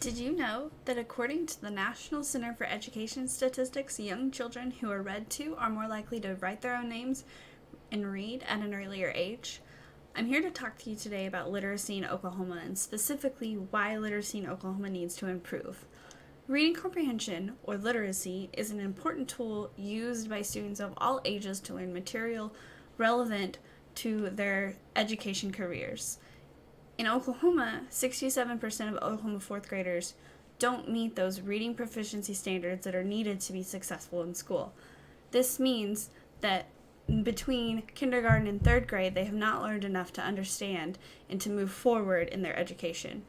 Did you know that according to the National Center for Education Statistics, young children who are read to are more likely to write their own names and read at an earlier age? I'm here to talk to you today about literacy in Oklahoma and specifically why literacy in Oklahoma needs to improve. Reading comprehension, or literacy, is an important tool used by students of all ages to learn material relevant to their education careers. In Oklahoma, 67% of Oklahoma fourth graders don't meet those reading proficiency standards that are needed to be successful in school. This means that between kindergarten and third grade, they have not learned enough to understand and to move forward in their education.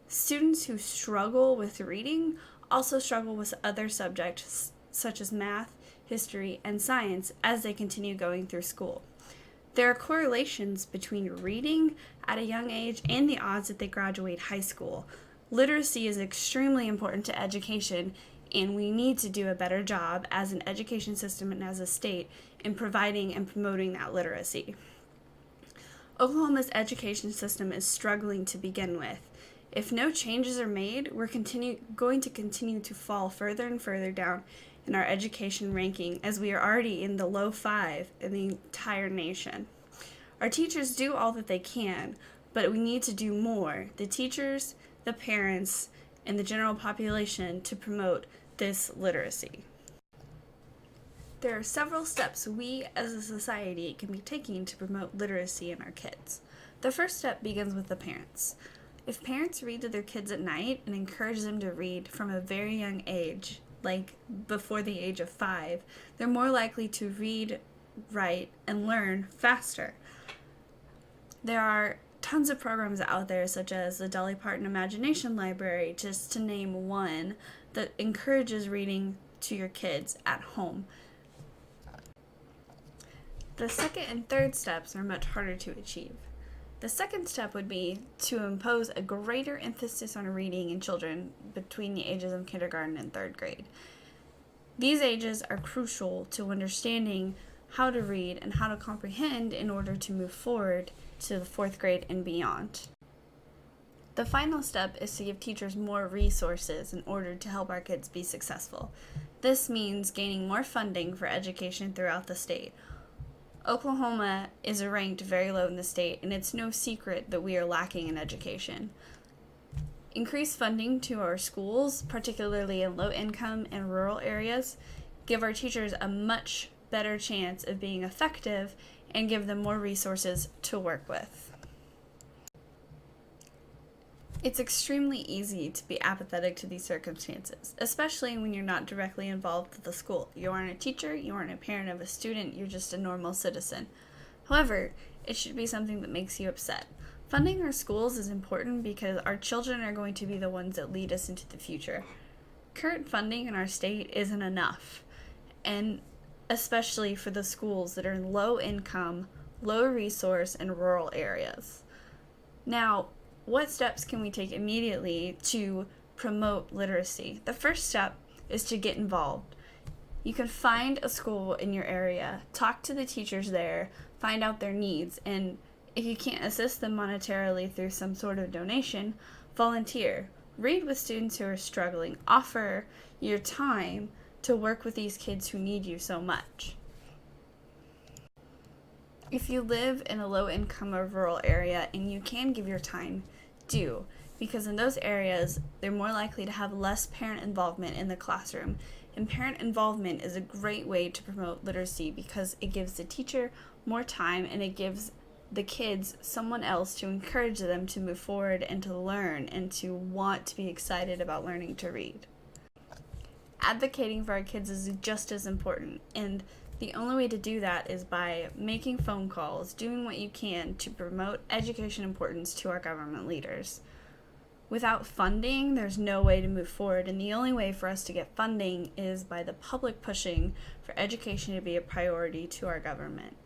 Students who struggle with reading also struggle with other subjects such as math, history, and science as they continue going through school. There are correlations between reading at a young age and the odds that they graduate high school. Literacy is extremely important to education, and we need to do a better job as an education system and as a state in providing and promoting that literacy. Oklahoma's education system is struggling to begin with. If no changes are made, we're going to continue to fall further and further down in our education ranking, as we are already in the low 5 in the entire nation. Our teachers do all that they can, but we need to do more, the teachers, the parents, and the general population, to promote this literacy. There are several steps we as a society can be taking to promote literacy in our kids. The first step begins with the parents. If parents read to their kids at night and encourage them to read from a very young age, like before the age of 5, they're more likely to read, write, and learn faster. There are tons of programs out there, such as the Dolly Parton Imagination Library, just to name one, that encourages reading to your kids at home. The second and third steps are much harder to achieve. The second step would be to impose a greater emphasis on reading in children between the ages of kindergarten and third grade. These ages are crucial to understanding how to read and how to comprehend in order to move forward to the fourth grade and beyond. The final step is to give teachers more resources in order to help our kids be successful. This means gaining more funding for education throughout the state. Oklahoma is ranked very low in the state, and it's no secret that we are lacking in education. Increased funding to our schools, particularly in low-income and rural areas, give our teachers a much better chance of being effective and give them more resources to work with. It's extremely easy to be apathetic to these circumstances, especially when you're not directly involved with the school. You aren't a teacher, you aren't a parent of a student, you're just a normal citizen. However, it should be something that makes you upset. Funding our schools is important because our children are going to be the ones that lead us into the future. Current funding in our state isn't enough, and especially for the schools that are in low income, low resource, and rural areas. Now, what steps can we take immediately to promote literacy? The first step is to get involved. You can find a school in your area, talk to the teachers there, find out their needs, and if you can't assist them monetarily through some sort of donation, volunteer. Read with students who are struggling. Offer your time to work with these kids who need you so much. If you live in a low-income or rural area and you can give your time, do, because in those areas, they're more likely to have less parent involvement in the classroom, and parent involvement is a great way to promote literacy because it gives the teacher more time and it gives the kids someone else to encourage them to move forward and to learn and to want to be excited about learning to read. Advocating for our kids is just as important, and the only way to do that is by making phone calls, doing what you can to promote education importance to our government leaders. Without funding, there's no way to move forward, and the only way for us to get funding is by the public pushing for education to be a priority to our government.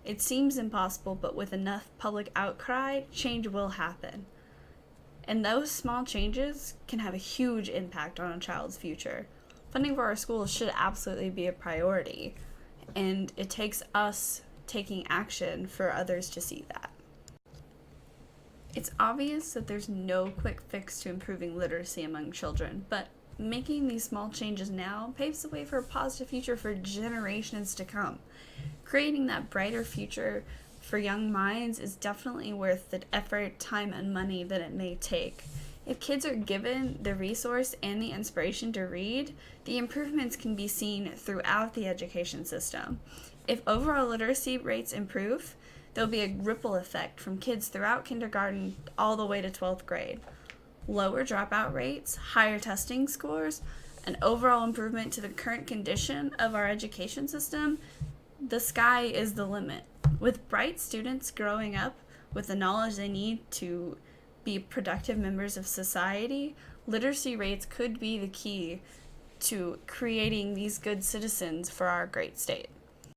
It seems impossible, but with enough public outcry, change will happen. And those small changes can have a huge impact on a child's future. Funding for our schools should absolutely be a priority, and it takes us taking action for others to see that. It's obvious that there's no quick fix to improving literacy among children, but making these small changes now paves the way for a positive future for generations to come. Creating that brighter future for young minds is definitely worth the effort, time, and money that it may take. If kids are given the resource and the inspiration to read, the improvements can be seen throughout the education system. If overall literacy rates improve, there'll be a ripple effect from kids throughout kindergarten all the way to 12th grade. Lower dropout rates, higher testing scores, an overall improvement to the current condition of our education system, the sky is the limit. With bright students growing up with the knowledge they need to be productive members of society, literacy rates could be the key to creating these good citizens for our great state.